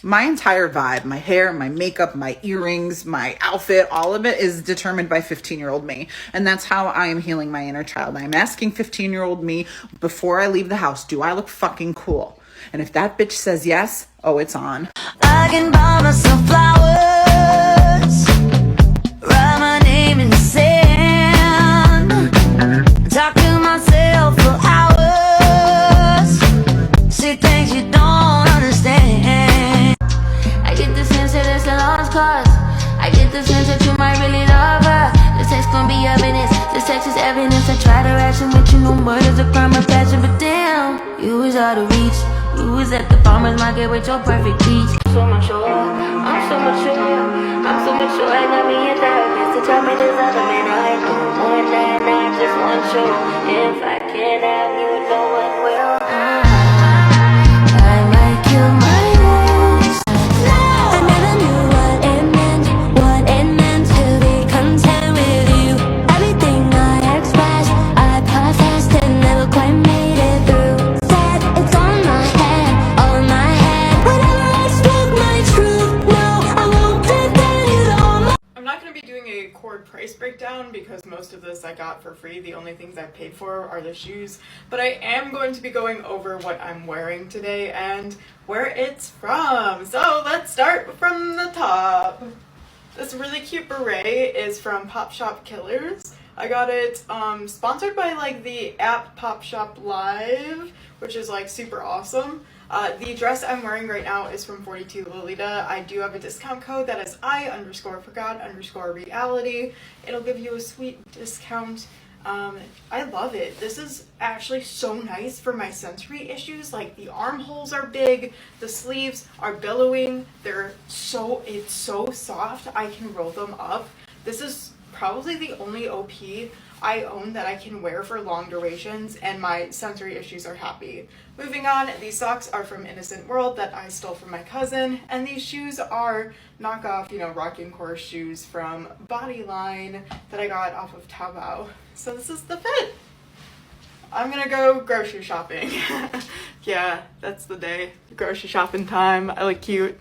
My entire vibe, my hair, my makeup, my earrings, my outfit, all of it is determined by 15-year-old me. And that's how I am healing my inner child. I'm asking 15-year-old me before I leave the house, do I look fucking cool? And if that bitch says yes, oh, it's on. I can buy myself flowers, write my name in the sand, talk to myself for hours, see things you don't understand. I get the sense that it's a lost cause. I get the sense that you might really love her. This text gon' be evidence. This text is evidence. I try to ration with you, no murder's a crime of passion, but damn, you was out of reach. You was at the farmer's market with your perfect peach. So much sure, I'm so much sure, I'm so much sure. I got me a therapist to tell me there's other men I do more than I just want you. If I can't have you, no one will. I might kill my days. I never knew what it meant to be content with you. Everything I expressed, I processed and never quite made it through. Said it's on my head, on my head. Whenever I spoke my truth, no, I won't defend you all. I'm not going to be doing a chord price breakdown because most of this I got for free. The only things I paid for are the shoes, but I am going to be going over what I'm wearing today and where it's from. So let's start from the top. This really cute beret is from Pop Shop Killers. I got it sponsored by like the app Pop Shop Live, which is like super awesome. The dress I'm wearing right now is from 42 Lolita. I do have a discount code that is I_forgot_reality. It'll give you a sweet discount. I love it. This is actually so nice for my sensory issues. Like the armholes are big, the sleeves are billowing. It's so soft. I can roll them up. This is probably the only OP I own that I can wear for long durations, and my sensory issues are happy. Moving on, these socks are from Innocent World that I stole from my cousin, and these shoes are knockoff, rocking core shoes from Bodyline that I got off of Taobao. So this is the fit. I'm gonna go grocery shopping. Yeah, that's the day. Grocery shopping time. I look cute.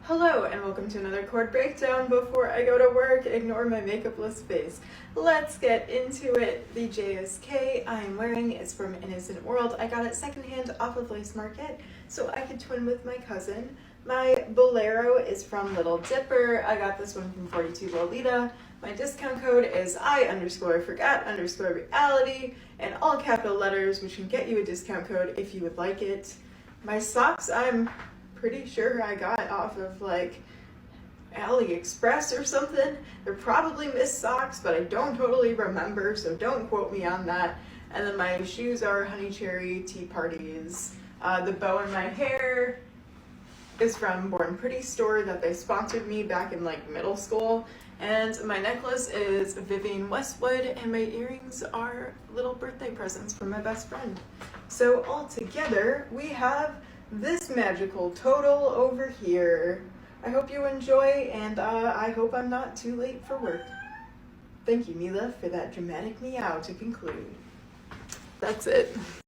Hello and welcome to another chord breakdown. Before I go to work, ignore my makeupless face. Let's get into it. The JSK I'm wearing is from Innocent World. I got it secondhand off of Lace Market so I could twin with my cousin. My bolero is from Little Dipper. I got this one from 42 Lolita. My discount code is I_forgot_reality in all capital letters, which can get you a discount code if you would like it. My socks, I'm pretty sure I got off of like AliExpress or something. They're probably missed socks, but I don't totally remember, so don't quote me on that. And then my shoes are Honey Cherry Tea Parties. The bow in my hair is from Born Pretty store that they sponsored me back in like middle school. And my necklace is Vivienne Westwood, and my earrings are little birthday presents from my best friend. So all together, we have this magical total over here. I hope you enjoy, and I hope I'm not too late for work. Thank you, Mila, for that dramatic meow to conclude. That's it.